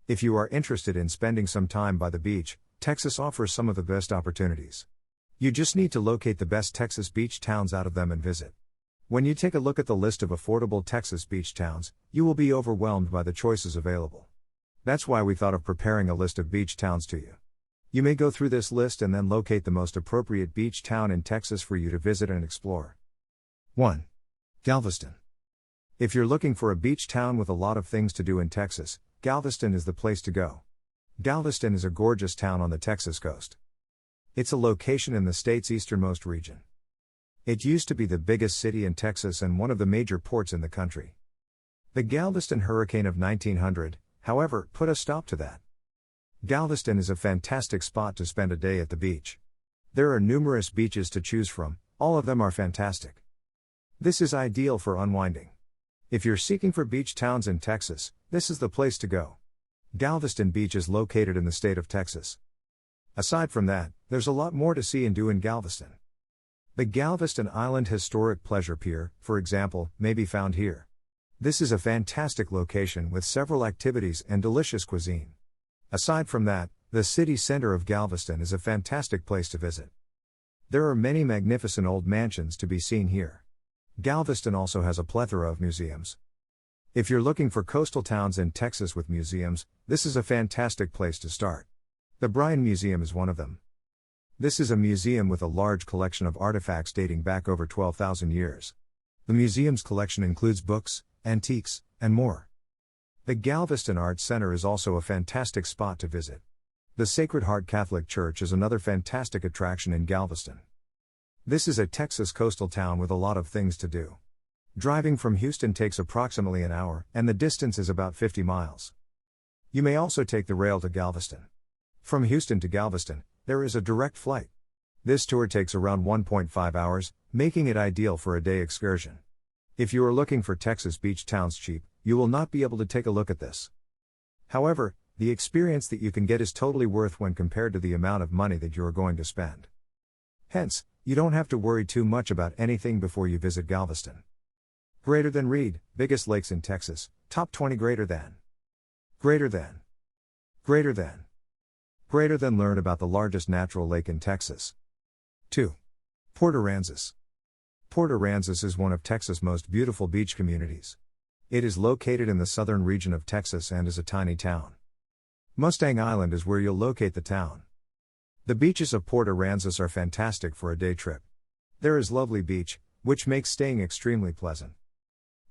If you are interested in spending some time by the beach, Texas offers some of the best opportunities. You just need to locate the best Texas beach towns out of them and visit. When you take a look at the list of affordable Texas beach towns, you will be overwhelmed by the choices available. That's why we thought of preparing a list of beach towns to you. You may go through this list and then locate the most appropriate beach town in Texas for you to visit and explore. 1. Galveston. If you're looking for a beach town with a lot of things to do in Texas, Galveston is the place to go. Galveston is a gorgeous town on the Texas coast. It's a location in the state's easternmost region. It used to be the biggest city in Texas and one of the major ports in the country. The Galveston hurricane of 1900, however, put a stop to that. Galveston is a fantastic spot to spend a day at the beach. There are numerous beaches to choose from, all of them are fantastic. This is ideal for unwinding. If you're seeking for beach towns in Texas, this is the place to go. Galveston Beach is located in the state of Texas. Aside from that, there's a lot more to see and do in Galveston. The Galveston Island Historic Pleasure Pier, for example, may be found here. This is a fantastic location with several activities and delicious cuisine. Aside from that, the city center of Galveston is a fantastic place to visit. There are many magnificent old mansions to be seen here. Galveston also has a plethora of museums. If you're looking for coastal towns in Texas with museums, this is a fantastic place to start. The Bryan Museum is one of them. This is a museum with a large collection of artifacts dating back over 12,000 years. The museum's collection includes books, antiques, and more. The Galveston Arts Center is also a fantastic spot to visit. The Sacred Heart Catholic Church is another fantastic attraction in Galveston. This is a Texas coastal town with a lot of things to do. Driving from Houston takes approximately an hour, and the distance is about 50 miles. You may also take the rail to Galveston. From Houston to Galveston, there is a direct flight. This tour takes around 1.5 hours, making it ideal for a day excursion. If you are looking for Texas beach towns cheap, you will not be able to take a look at this. However, the experience that you can get is totally worth when compared to the amount of money that you are going to spend. Hence, you don't have to worry too much about anything before you visit Galveston. Greater than Reed, biggest lakes in Texas, top 20 greater than. Greater than. Greater than. Greater than learn about the largest natural lake in Texas. 2. Port Aransas. Port Aransas is one of Texas' most beautiful beach communities. It is located in the southern region of Texas and is a tiny town. Mustang Island is where you'll locate the town. The beaches of Port Aransas are fantastic for a day trip. There is lovely beach, which makes staying extremely pleasant.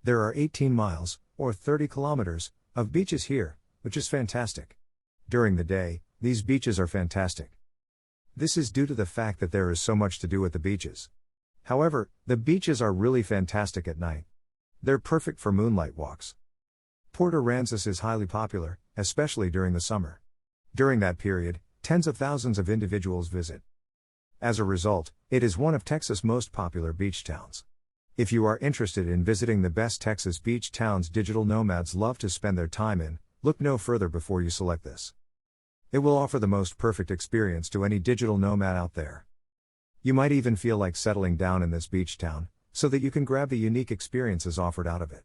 There are 18 miles, or 30 kilometers, of beaches here, which is fantastic. During the day, these beaches are fantastic. This is due to the fact that there is so much to do at the beaches. However, the beaches are really fantastic at night. They're perfect for moonlight walks. Port Aransas is highly popular, especially during the summer. During that period, tens of thousands of individuals visit. As a result, it is one of Texas' most popular beach towns. If you are interested in visiting the best Texas beach towns digital nomads love to spend their time in, look no further before you select this. It will offer the most perfect experience to any digital nomad out there. You might even feel like settling down in this beach town, so that you can grab the unique experiences offered out of it.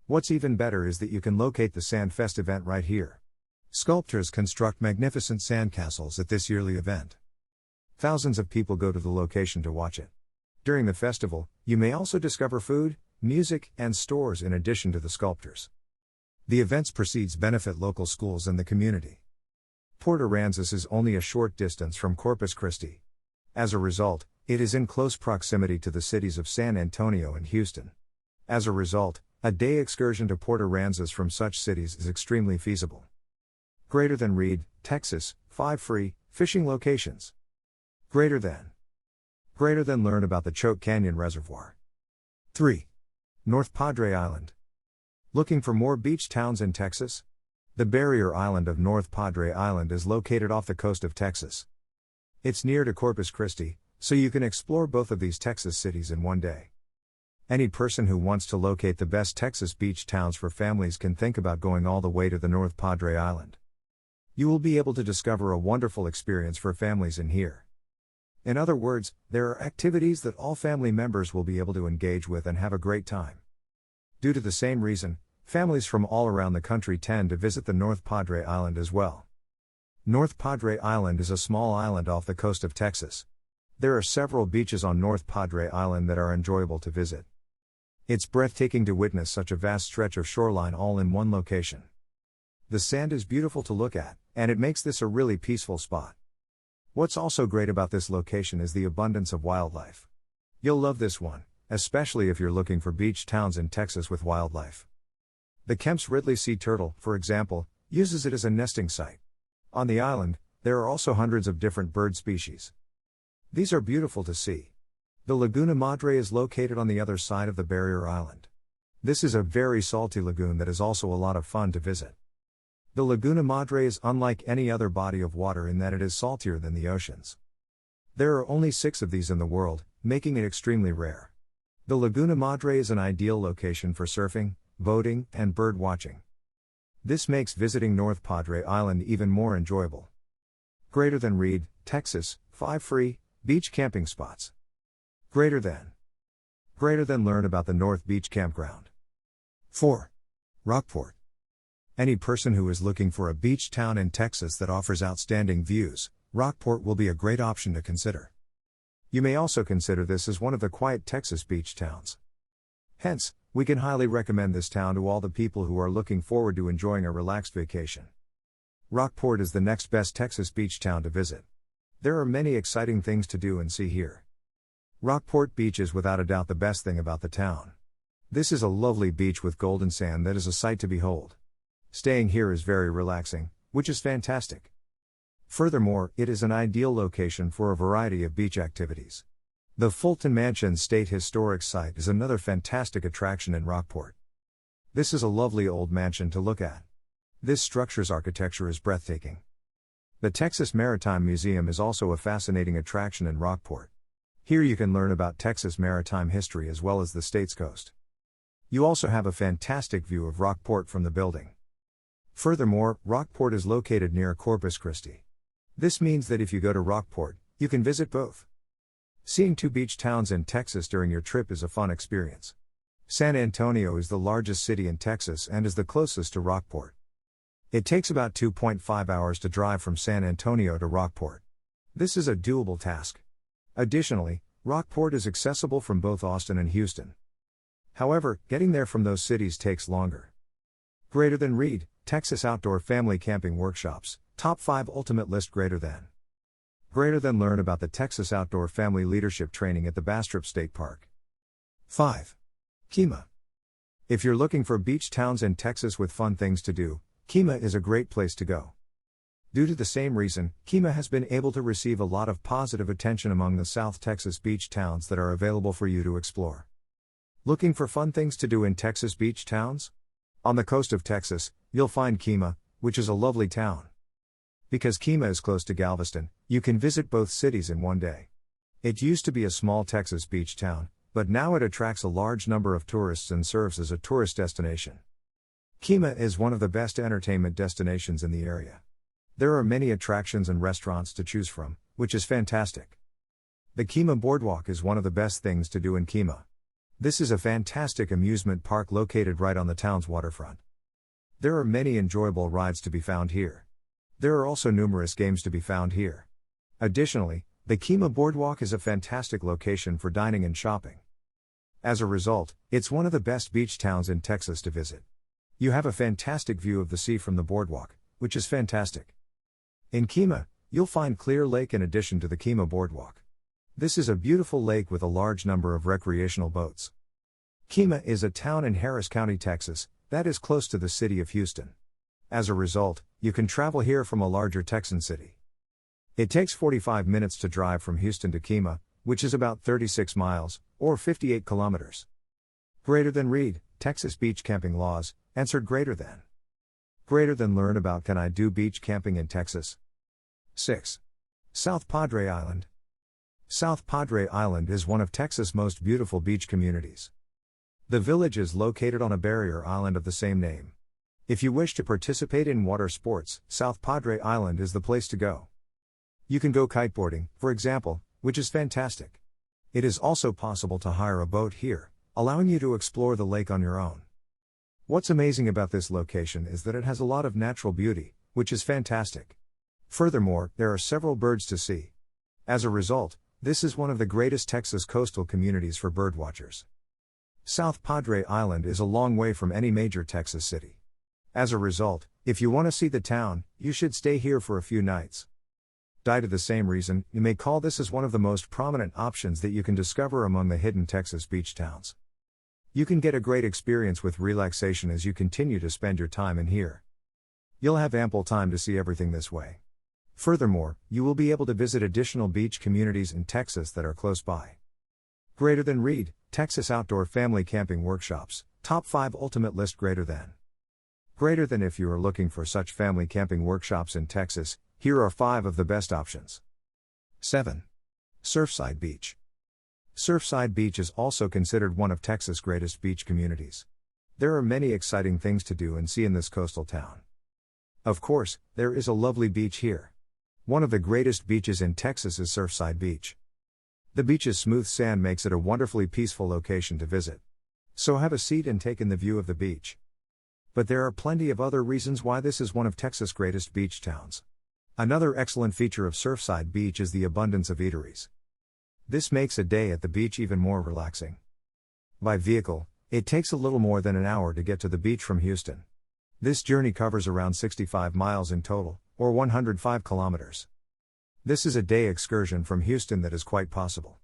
What's even better is that you can locate the Sandfest event right here. Sculptors construct magnificent sandcastles at this yearly event. Thousands of people go to the location to watch it. During the festival, you may also discover food, music, and stores in addition to the sculptors. The event's proceeds benefit local schools and the community. Port Aransas is only a short distance from Corpus Christi. As a result, it is in close proximity to the cities of San Antonio and Houston. As a result, a day excursion to Port Aransas from such cities is extremely feasible. Greater than Reed, Texas, 5 free fishing locations. Greater than. Greater than learn about the Choke Canyon Reservoir. 3. North Padre Island. Looking for more beach towns in Texas? The barrier island of North Padre Island is located off the coast of Texas. It's near to Corpus Christi, so you can explore both of these Texas cities in one day. Any person who wants to locate the best Texas beach towns for families can think about going all the way to the North Padre Island. You will be able to discover a wonderful experience for families in here. In other words, there are activities that all family members will be able to engage with and have a great time. Due to the same reason, Families from all around the country tend to visit the North Padre Island as well. North Padre Island is a small island off the coast of Texas. There are several beaches on North Padre Island that are enjoyable to visit. It's breathtaking to witness such a vast stretch of shoreline all in one location. The sand is beautiful to look at, and it makes this a really peaceful spot. What's also great about this location is the abundance of wildlife. You'll love this one, especially if you're looking for beach towns in Texas with wildlife. The Kemp's Ridley sea turtle, for example, uses it as a nesting site. On the island, there are also hundreds of different bird species. These are beautiful to see. The Laguna Madre is located on the other side of the barrier island. This is a very salty lagoon that is also a lot of fun to visit. The Laguna Madre is unlike any other body of water in that it is saltier than the oceans. There are only 6 of these in the world, making it extremely rare. The Laguna Madre is an ideal location for surfing, boating, and bird watching. This makes visiting North Padre Island even more enjoyable. Greater than Reed, Texas, 5 free beach camping spots. Greater than learn about the North Beach Campground. 4. Rockport. Any person who is looking for a beach town in Texas that offers outstanding views, Rockport will be a great option to consider. You may also consider this as one of the quiet Texas beach towns. Hence, we can highly recommend this town to all the people who are looking forward to enjoying a relaxed vacation. Rockport is the next best Texas beach town to visit. There are many exciting things to do and see here. Rockport Beach is without a doubt the best thing about the town. This is a lovely beach with golden sand that is a sight to behold. Staying here is very relaxing, which is fantastic. Furthermore, it is an ideal location for a variety of beach activities. The Fulton Mansion State Historic Site is another fantastic attraction in Rockport. This is a lovely old mansion to look at. This structure's architecture is breathtaking. The Texas Maritime Museum is also a fascinating attraction in Rockport. Here you can learn about Texas maritime history as well as the state's coast. You also have a fantastic view of Rockport from the building. Furthermore, Rockport is located near Corpus Christi. This means that if you go to Rockport, you can visit both. Seeing 2 beach towns in Texas during your trip is a fun experience. San Antonio is the largest city in Texas and is the closest to Rockport. It takes about 2.5 hours to drive from San Antonio to Rockport. This is a doable task. Additionally, Rockport is accessible from both Austin and Houston. However, getting there from those cities takes longer. Greater than Reed, Texas Outdoor Family Camping Workshops, Top 5 Ultimate List. Greater than learn about the Texas Outdoor Family Leadership Training at the Bastrop State Park. 5. Kemah. If you're looking for beach towns in Texas with fun things to do, Kemah is a great place to go. Due to the same reason, Kemah has been able to receive a lot of positive attention among the South Texas beach towns that are available for you to explore. Looking for fun things to do in Texas beach towns? On the coast of Texas, you'll find Kemah, which is a lovely town. Because Kemah is close to Galveston, you can visit both cities in one day. It used to be a small Texas beach town, but now it attracts a large number of tourists and serves as a tourist destination. Kemah is one of the best entertainment destinations in the area. There are many attractions and restaurants to choose from, which is fantastic. The Kemah Boardwalk is one of the best things to do in Kemah. This is a fantastic amusement park located right on the town's waterfront. There are many enjoyable rides to be found here. There are also numerous games to be found here. Additionally, the Kemah Boardwalk is a fantastic location for dining and shopping. As a result, it's one of the best beach towns in Texas to visit. You have a fantastic view of the sea from the boardwalk, which is fantastic. In Kemah, you'll find Clear Lake in addition to the Kemah Boardwalk. This is a beautiful lake with a large number of recreational boats. Kemah is a town in Harris County, Texas, that is close to the city of Houston. As a result, you can travel here from a larger Texan city. It takes 45 minutes to drive from Houston to Kemah, which is about 36 miles, or 58 kilometers. Greater than Reed, Texas beach camping laws, answered greater than. Greater than learn about can I do beach camping in Texas? 6. South Padre Island. South Padre Island is one of Texas' most beautiful beach communities. The village is located on a barrier island of the same name. If you wish to participate in water sports, South Padre Island is the place to go. You can go kiteboarding, for example, which is fantastic. It is also possible to hire a boat here, allowing you to explore the lake on your own. What's amazing about this location is that it has a lot of natural beauty, which is fantastic. Furthermore, there are several birds to see. As a result, this is one of the greatest Texas coastal communities for birdwatchers. South Padre Island is a long way from any major Texas city. As a result, if you want to see the town, you should stay here for a few nights. Due to the same reason, you may call this as one of the most prominent options that you can discover among the hidden Texas beach towns. You can get a great experience with relaxation as you continue to spend your time in here. You'll have ample time to see everything this way. Furthermore, you will be able to visit additional beach communities in Texas that are close by. Greater than Reed, Texas Outdoor Family Camping Workshops, Top 5 Ultimate List Greater than. Greater than. If you are looking for such family camping workshops in Texas, here are 5 of the best options. 7. Surfside Beach. Surfside Beach is also considered one of Texas' greatest beach communities. There are many exciting things to do and see in this coastal town. Of course, there is a lovely beach here. One of the greatest beaches in Texas is Surfside Beach. The beach's smooth sand makes it a wonderfully peaceful location to visit. So have a seat and take in the view of the beach. But there are plenty of other reasons why this is one of Texas' greatest beach towns. Another excellent feature of Surfside Beach is the abundance of eateries. This makes a day at the beach even more relaxing. By vehicle, it takes a little more than an hour to get to the beach from Houston. This journey covers around 65 miles in total, or 105 kilometers. This is a day excursion from Houston that is quite possible.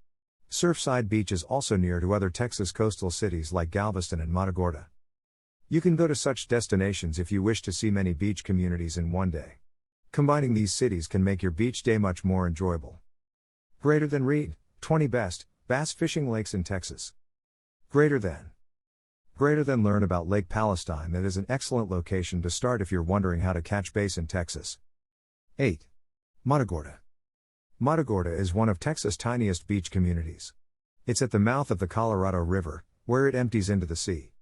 Surfside Beach is also near to other Texas coastal cities like Galveston and Matagorda. You can go to such destinations if you wish to see many beach communities in one day. Combining these cities can make your beach day much more enjoyable. Greater than Reed, 20 best bass fishing lakes in Texas. Greater than. Greater than. Learn about Lake Palestine. That is an excellent location to start if you're wondering how to catch bass in Texas. 8. Matagorda. Matagorda is one of Texas' tiniest beach communities. It's at the mouth of the Colorado River, where it empties into the sea.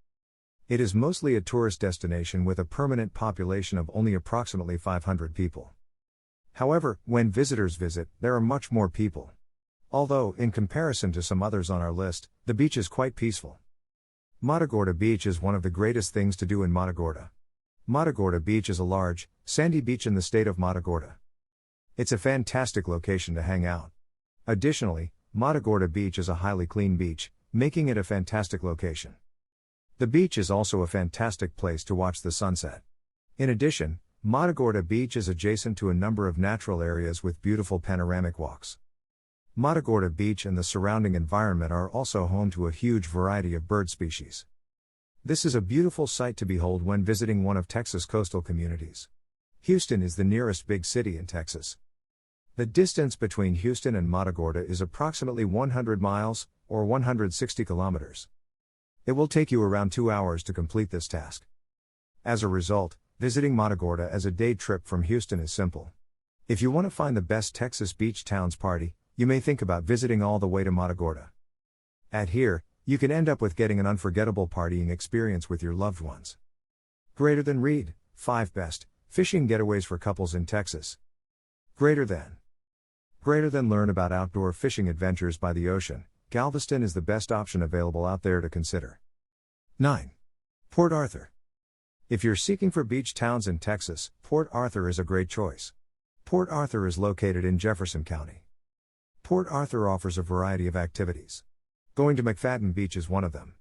It is mostly a tourist destination with a permanent population of only approximately 500 people. However, when visitors visit, there are much more people. Although, in comparison to some others on our list, the beach is quite peaceful. Matagorda Beach is one of the greatest things to do in Matagorda. Matagorda Beach is a large, sandy beach in the state of Matagorda. It's a fantastic location to hang out. Additionally, Matagorda Beach is a highly clean beach, making it a fantastic location. The beach is also a fantastic place to watch the sunset. In addition, Matagorda Beach is adjacent to a number of natural areas with beautiful panoramic walks. Matagorda Beach and the surrounding environment are also home to a huge variety of bird species. This is a beautiful sight to behold when visiting one of Texas' coastal communities. Houston is the nearest big city in Texas. The distance between Houston and Matagorda is approximately 100 miles, or 160 kilometers. It will take you around 2 hours to complete this task. As a result, visiting Matagorda as a day trip from Houston is simple. If you want to find the best Texas beach towns party, you may think about visiting all the way to Matagorda. At here, you can end up with getting an unforgettable partying experience with your loved ones. Greater than. Reed, 5 best fishing getaways for couples in Texas. Greater than. Greater than. Learn about outdoor fishing adventures by the ocean. Galveston is the best option available out there to consider. 9. Port Arthur. If you're seeking for beach towns in Texas, Port Arthur is a great choice. Port Arthur is located in Jefferson County. Port Arthur offers a variety of activities. Going to McFadden Beach is one of them.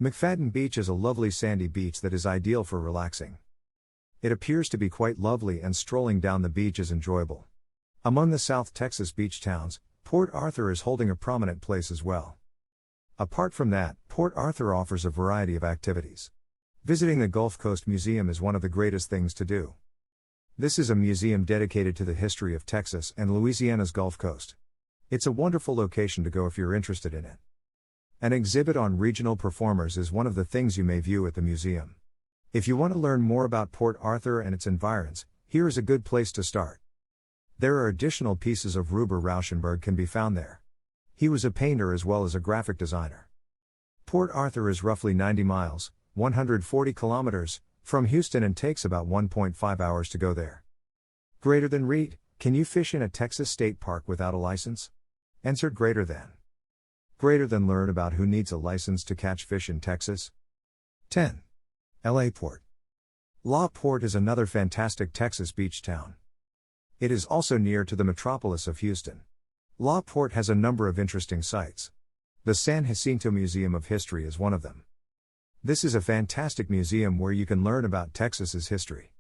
McFadden Beach is a lovely sandy beach that is ideal for relaxing. It appears to be quite lovely and strolling down the beach is enjoyable. Among the South Texas beach towns, Port Arthur is holding a prominent place as well. Apart from that, Port Arthur offers a variety of activities. Visiting the Gulf Coast Museum is one of the greatest things to do. This is a museum dedicated to the history of Texas and Louisiana's Gulf Coast. It's a wonderful location to go if you're interested in it. An exhibit on regional performers is one of the things you may view at the museum. If you want to learn more about Port Arthur and its environs, here is a good place to start. There are additional pieces of Ruber Rauschenberg can be found there. He was a painter as well as a graphic designer. Port Arthur is roughly 90 miles, 140 kilometers, from Houston and takes about 1.5 hours to go there. Greater than. Reed, can you fish in a Texas state park without a license? Answered. Greater than. Greater than. Learn about who needs a license to catch fish in Texas. 10. LA Port. La Porte is another fantastic Texas beach town. It is also near to the metropolis of Houston. La Porte has a number of interesting sites. The San Jacinto Museum of History is one of them. This is a fantastic museum where you can learn about Texas's history.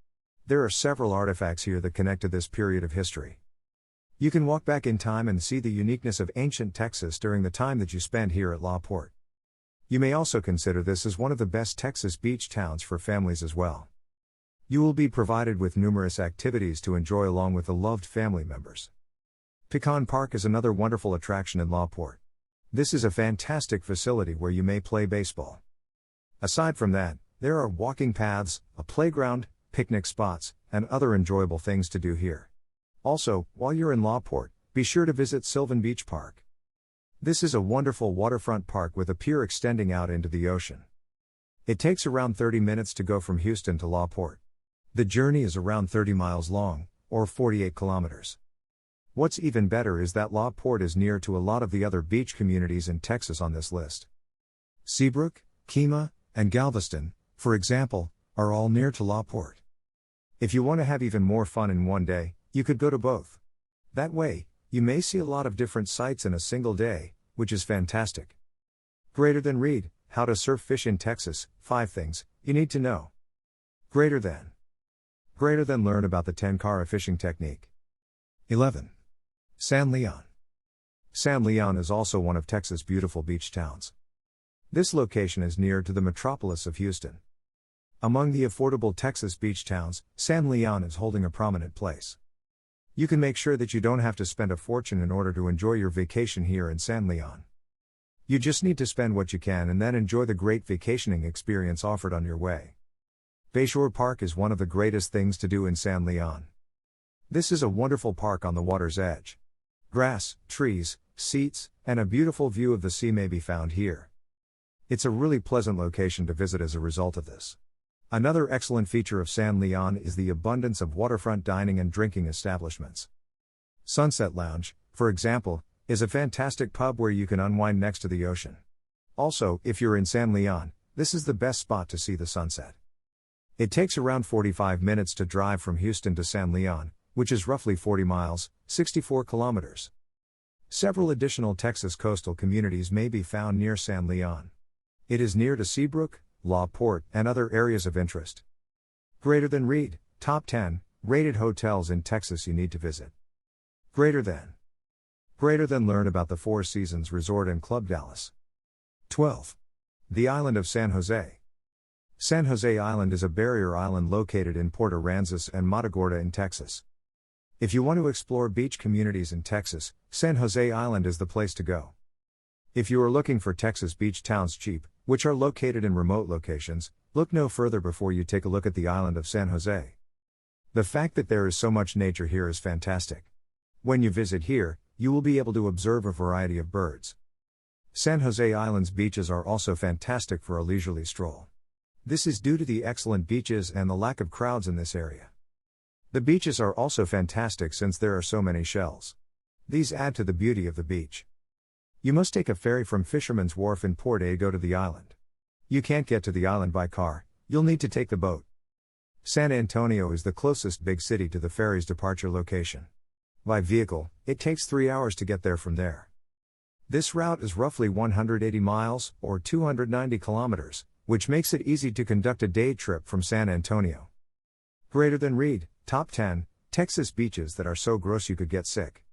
There are several artifacts here that connect to this period of history. You can walk back in time and see the uniqueness of ancient Texas during the time that you spend here at La Porte. You may also consider this as one of the best Texas beach towns for families as well. You will be provided with numerous activities to enjoy along with the loved family members. Pecan Park is another wonderful attraction in La Porte. This is a fantastic facility where you may play baseball. Aside from that, there are walking paths, a playground, picnic spots, and other enjoyable things to do here. Also, while you're in La Porte, be sure to visit Sylvan Beach Park. This is a wonderful waterfront park with a pier extending out into the ocean. It takes around 30 minutes to go from Houston to La Porte. The journey is around 30 miles long, or 48 kilometers. What's even better is that La Porte is near to a lot of the other beach communities in Texas on this list. Seabrook, Kemah, and Galveston, for example, are all near to La Porte. If you want to have even more fun in one day, you could go to both. That way, you may see a lot of different sights in a single day, which is fantastic. Greater than read, How to Surf Fish in Texas, 5 Things You Need to Know. Greater than learn about the 10-cara fishing technique. 11. San Leon. San Leon is also one of Texas' beautiful beach towns. This location is near to the metropolis of Houston. Among the affordable Texas beach towns, San Leon is holding a prominent place. You can make sure that you don't have to spend a fortune in order to enjoy your vacation here in San Leon. You just need to spend what you can and then enjoy the great vacationing experience offered on your way. Bayshore Park is one of the greatest things to do in San Leon. This is a wonderful park on the water's edge. Grass, trees, seats, and a beautiful view of the sea may be found here. It's a really pleasant location to visit as a result of this. Another excellent feature of San Leon is the abundance of waterfront dining and drinking establishments. Sunset Lounge, for example, is a fantastic pub where you can unwind next to the ocean. Also, if you're in San Leon, this is the best spot to see the sunset. It takes around 45 minutes to drive from Houston to San Leon, which is roughly 40 miles, 64 kilometers. Several additional Texas coastal communities may be found near San Leon. It is near to Seabrook, La Porte, and other areas of interest. Greater than read, Top 10 Rated Hotels in Texas You Need to Visit. Greater than learn about the Four Seasons Resort and Club Dallas. 12. The Island of San Jose. San Jose Island is a barrier island located in Port Aransas and Matagorda in Texas. If you want to explore beach communities in Texas, San Jose Island is the place to go. If you are looking for Texas beach towns cheap, which are located in remote locations, look no further before you take a look at the island of San Jose. The fact that there is so much nature here is fantastic. When you visit here, you will be able to observe a variety of birds. San Jose Island's beaches are also fantastic for a leisurely stroll. This is due to the excellent beaches and the lack of crowds in this area. The beaches are also fantastic since there are so many shells. These add to the beauty of the beach. You must take a ferry from Fisherman's Wharf in Port Ego to the island. You can't get to the island by car, you'll need to take the boat. San Antonio is the closest big city to the ferry's departure location. By vehicle, it takes 3 hours to get there from there. This route is roughly 180 miles, or 290 kilometers, which makes it easy to conduct a day trip from San Antonio. Greater than read, Top 10 Texas Beaches that are so gross you could get sick.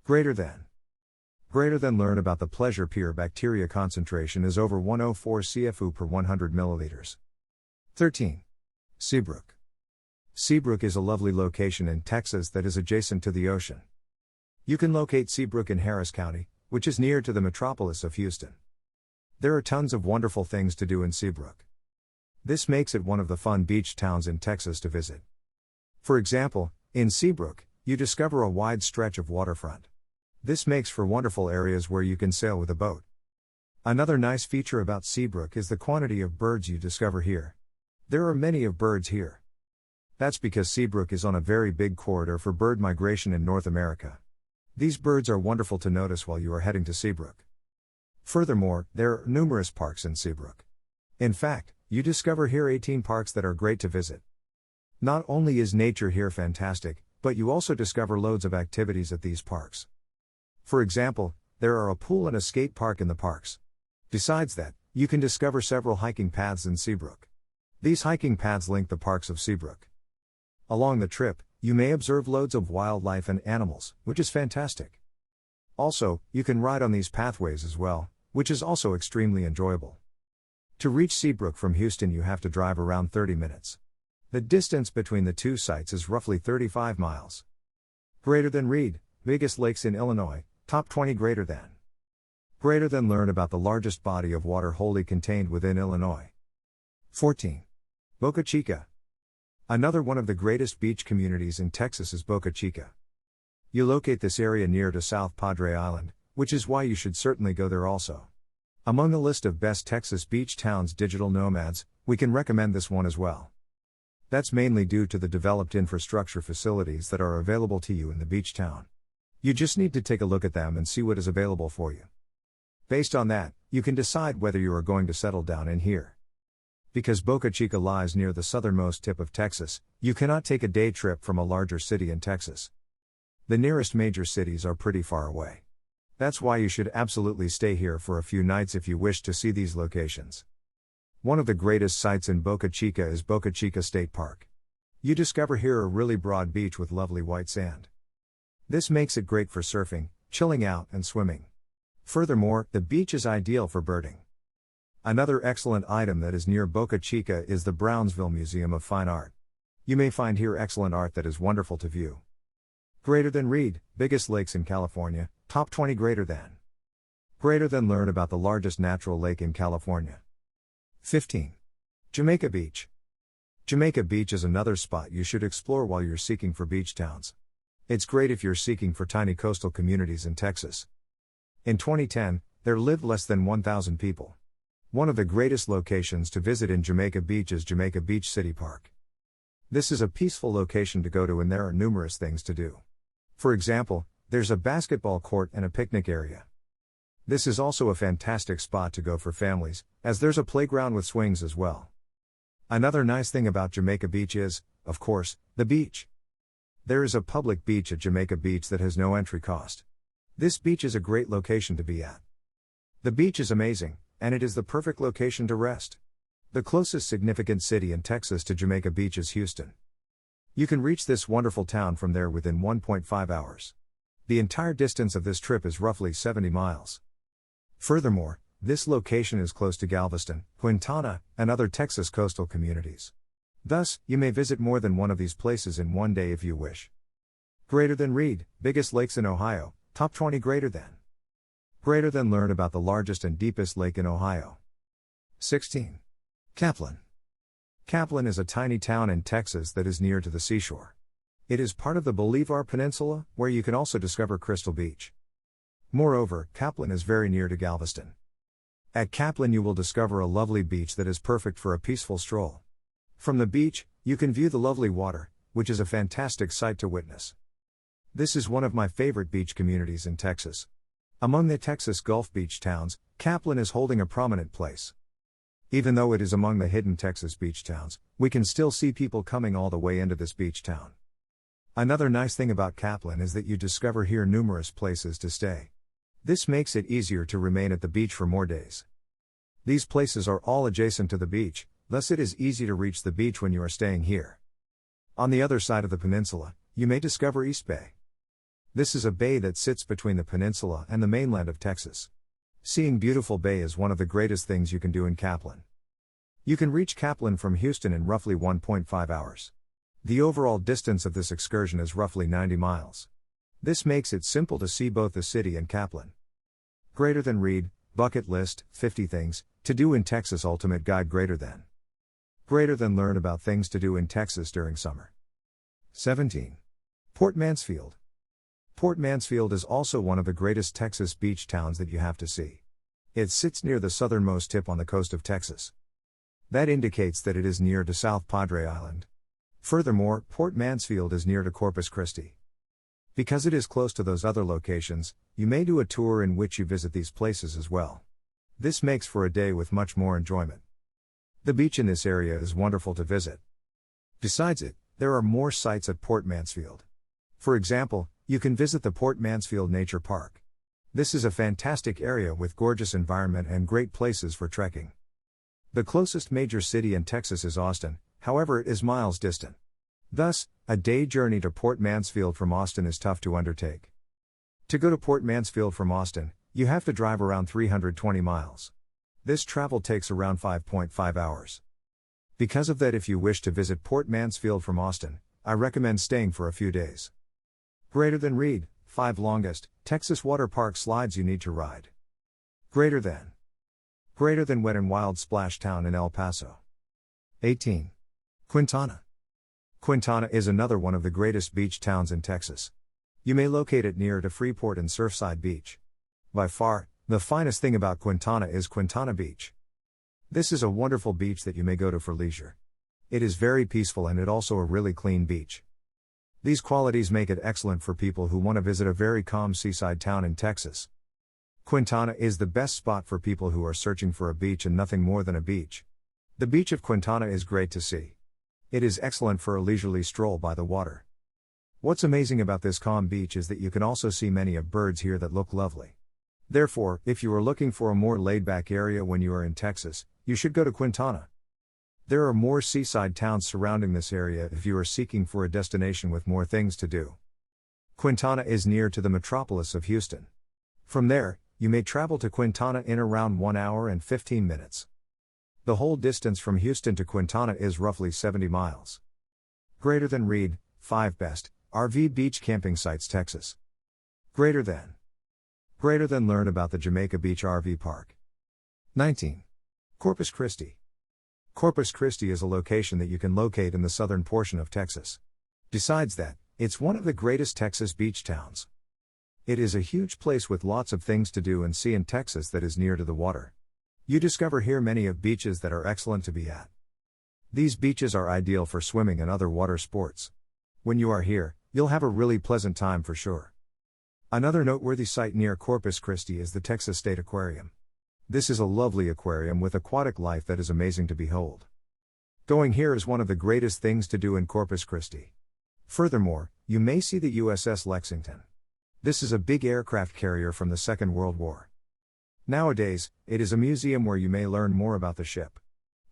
Greater than learn about the Pleasure Pier. Bacteria concentration is over 104 CFU per 100 milliliters. 13. Seabrook. Seabrook is a lovely location in Texas that is adjacent to the ocean. You can locate Seabrook in Harris County, which is near to the metropolis of Houston. There are tons of wonderful things to do in Seabrook. This makes it one of the fun beach towns in Texas to visit. For example, in Seabrook, you discover a wide stretch of waterfront. This makes for wonderful areas where you can sail with a boat. Another nice feature about Seabrook is the quantity of birds you discover here. There are many of birds here. That's because Seabrook is on a very big corridor for bird migration in North America. These birds are wonderful to notice while you are heading to Seabrook. Furthermore, there are numerous parks in Seabrook. In fact, You discover here 18 parks that are great to visit. Not only is nature here fantastic, but you also discover loads of activities at these parks. For example, there are a pool and a skate park in the parks. Besides that, you can discover several hiking paths in Seabrook. These hiking paths link the parks of Seabrook. Along the trip, you may observe loads of wildlife and animals, which is fantastic. Also, you can ride on these pathways as well, which is also extremely enjoyable. To reach Seabrook from Houston, you have to drive around 30 minutes. The distance between the two sites is roughly 35 miles. Greater than read, biggest lakes in Illinois, top 20 greater than. Greater than learn about the largest body of water wholly contained within Illinois. 14. Boca Chica. Another one of the greatest beach communities in Texas is Boca Chica. You locate this area near to South Padre Island, which is why you should certainly go there also. Among the list of best Texas beach towns digital nomads, we can recommend this one as well. That's mainly due to the developed infrastructure facilities that are available to you in the beach town. You just need to take a look at them and see what is available for you. Based on that, you can decide whether you are going to settle down in here. Because Boca Chica lies near the southernmost tip of Texas, you cannot take a day trip from a larger city in Texas. The nearest major cities are pretty far away. That's why you should absolutely stay here for a few nights if you wish to see these locations. One of the greatest sights in Boca Chica is Boca Chica State Park. You discover here a really broad beach with lovely white sand. This makes it great for surfing, chilling out, and swimming. Furthermore, the beach is ideal for birding. Another excellent item that is near Boca Chica is the Brownsville Museum of Fine Art. You may find here excellent art that is wonderful to view. Greater than read, biggest lakes in California, top 20 greater than. Greater than learn about the largest natural lake in California. 15. Jamaica Beach. Jamaica Beach is another spot you should explore while you're seeking for beach towns. It's great if you're seeking for tiny coastal communities in Texas. In 2010, there lived less than 1,000 people. One of the greatest locations to visit in Jamaica Beach is Jamaica Beach City Park. This is a peaceful location to go to and there are numerous things to do. For example, there's a basketball court and a picnic area. This is also a fantastic spot to go for families, as there's a playground with swings as well. Another nice thing about Jamaica Beach is, of course, the beach. There is a public beach at Jamaica Beach that has no entry cost. This beach is a great location to be at. The beach is amazing, and it is the perfect location to rest. The closest significant city in Texas to Jamaica Beach is Houston. You can reach this wonderful town from there within 1.5 hours. The entire distance of this trip is roughly 70 miles. Furthermore, this location is close to Galveston, Quintana, and other Texas coastal communities. Thus, you may visit more than one of these places in one day if you wish. Greater than read, biggest lakes in Ohio, top 20 greater than. Greater than learn about the largest and deepest lake in Ohio. 16. Kaplan. Kaplan is a tiny town in Texas that is near to the seashore. It is part of the Bolivar Peninsula, where you can also discover Crystal Beach. Moreover, Kaplan is very near to Galveston. At Kaplan you will discover a lovely beach that is perfect for a peaceful stroll. From the beach, you can view the lovely water, which is a fantastic sight to witness. This is one of my favorite beach communities in Texas. Among the Texas Gulf beach towns, Kaplan is holding a prominent place. Even though it is among the hidden Texas beach towns, we can still see people coming all the way into this beach town. Another nice thing about Kaplan is that you discover here numerous places to stay. This makes it easier to remain at the beach for more days. These places are all adjacent to the beach, thus it is easy to reach the beach when you are staying here. On the other side of the peninsula, you may discover East Bay. This is a bay that sits between the peninsula and the mainland of Texas. Seeing beautiful bay is one of the greatest things you can do in Kaplan. You can reach Kaplan from Houston in roughly 1.5 hours. The overall distance of this excursion is roughly 90 miles. This makes it simple to see both the city and Kaplan. Greater than read, bucket list, 50 things to do in Texas ultimate guide greater than. Greater than learn about things to do in Texas during summer. 17. Port Mansfield. Port Mansfield is also one of the greatest Texas beach towns that you have to see. It sits near the southernmost tip on the coast of Texas. That indicates that it is near to South Padre Island. Furthermore, Port Mansfield is near to Corpus Christi. Because it is close to those other locations, you may do a tour in which you visit these places as well. This makes for a day with much more enjoyment. The beach in this area is wonderful to visit. Besides it, there are more sites at Port Mansfield. For example, you can visit the Port Mansfield Nature Park. This is a fantastic area with gorgeous environment and great places for trekking. The closest major city in Texas is Austin, however it is miles distant. Thus, a day journey to Port Mansfield from Austin is tough to undertake. To go to Port Mansfield from Austin, you have to drive around 320 miles. This travel takes around 5.5 hours. Because of that, if you wish to visit Port Mansfield from Austin, I recommend staying for a few days. Greater than Reed, 5 longest Texas water park slides you need to ride. Greater than Wet n Wild Splash Town in El Paso. 18. Quintana. Quintana is another one of the greatest beach towns in Texas. You may locate it near to Freeport and Surfside Beach. By far, the finest thing about Quintana is Quintana Beach. This is a wonderful beach that you may go to for leisure. It is very peaceful and it also a really clean beach. These qualities make it excellent for people who want to visit a very calm seaside town in Texas. Quintana is the best spot for people who are searching for a beach and nothing more than a beach. The beach of Quintana is great to see. It is excellent for a leisurely stroll by the water. What's amazing about this calm beach is that you can also see many of birds here that look lovely. Therefore, if you are looking for a more laid-back area when you are in Texas, you should go to Quintana. There are more seaside towns surrounding this area if you are seeking for a destination with more things to do. Quintana is near to the metropolis of Houston. From there, you may travel to Quintana in around 1 hour and 15 minutes. The whole distance from Houston to Quintana is roughly 70 miles. Greater than Reed, 5 best RV beach camping sites Texas. Greater than learn about the Jamaica Beach RV Park. 19. Corpus Christi. Corpus Christi is a location that you can locate in the southern portion of Texas. Besides that, it's one of the greatest Texas beach towns. It is a huge place with lots of things to do and see in Texas that is near to the water. You discover here many of beaches that are excellent to be at. These beaches are ideal for swimming and other water sports. When you are here, you'll have a really pleasant time for sure. Another noteworthy site near Corpus Christi is the Texas State Aquarium. This is a lovely aquarium with aquatic life that is amazing to behold. Going here is one of the greatest things to do in Corpus Christi. Furthermore, you may see the USS Lexington. This is a big aircraft carrier from the Second World War. Nowadays, it is a museum where you may learn more about the ship.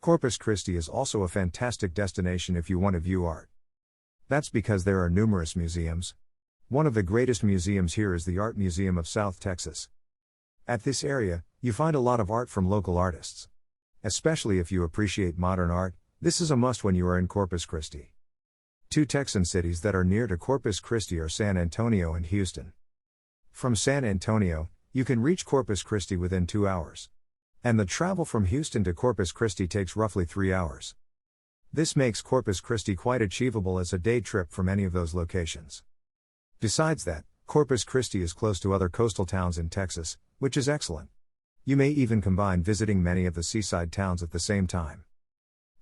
Corpus Christi is also a fantastic destination if you want to view art. That's because there are numerous museums. One of the greatest museums here is the Art Museum of South Texas. At this area, you find a lot of art from local artists. Especially if you appreciate modern art, this is a must when you are in Corpus Christi. 2 Texan cities that are near to Corpus Christi are San Antonio and Houston. From San Antonio, you can reach Corpus Christi within 2 hours. And the travel from Houston to Corpus Christi takes roughly 3 hours. This makes Corpus Christi quite achievable as a day trip from any of those locations. Besides that, Corpus Christi is close to other coastal towns in Texas, which is excellent. You may even combine visiting many of the seaside towns at the same time.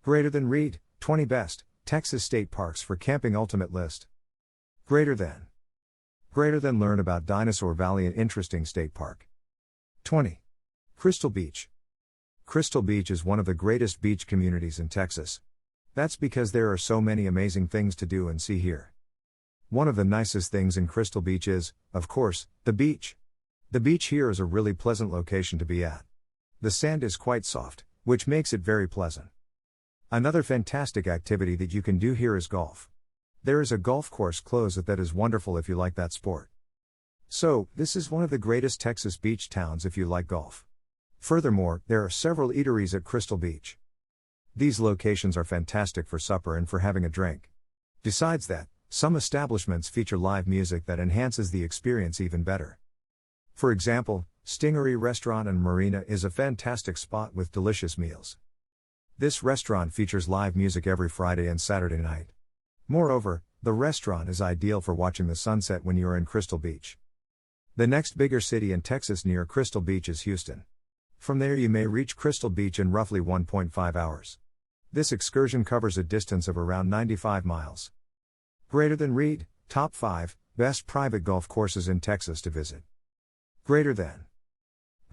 Greater than Reed, 20 best Texas state parks for camping ultimate list. Greater than learn about Dinosaur Valley, an interesting state park. 20. Crystal Beach. Crystal Beach is one of the greatest beach communities in Texas. That's because there are so many amazing things to do and see here. One of the nicest things in Crystal Beach is, of course, the beach. The beach here is a really pleasant location to be at. The sand is quite soft, which makes it very pleasant. Another fantastic activity that you can do here is golf. There is a golf course closed that is wonderful if you like that sport. So, this is one of the greatest Texas beach towns if you like golf. Furthermore, there are several eateries at Crystal Beach. These locations are fantastic for supper and for having a drink. Besides that, some establishments feature live music that enhances the experience even better. For example, Stingery Restaurant and Marina is a fantastic spot with delicious meals. This restaurant features live music every Friday and Saturday night. Moreover, the restaurant is ideal for watching the sunset when you are in Crystal Beach. The next bigger city in Texas near Crystal Beach is Houston. From there you may reach Crystal Beach in roughly 1.5 hours. This excursion covers a distance of around 95 miles. Greater than Reed, top 5 best private golf courses in Texas to visit. Greater than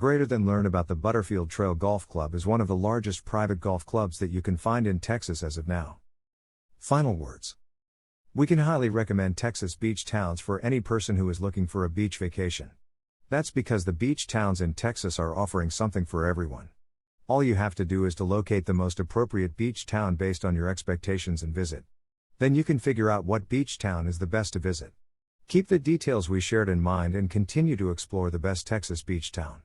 Greater than learn about the Butterfield Trail Golf Club is one of the largest private golf clubs that you can find in Texas as of now. Final words. We can highly recommend Texas beach towns for any person who is looking for a beach vacation. That's because the beach towns in Texas are offering something for everyone. All you have to do is to locate the most appropriate beach town based on your expectations and visit. Then you can figure out what beach town is the best to visit. Keep the details we shared in mind and continue to explore the best Texas beach town.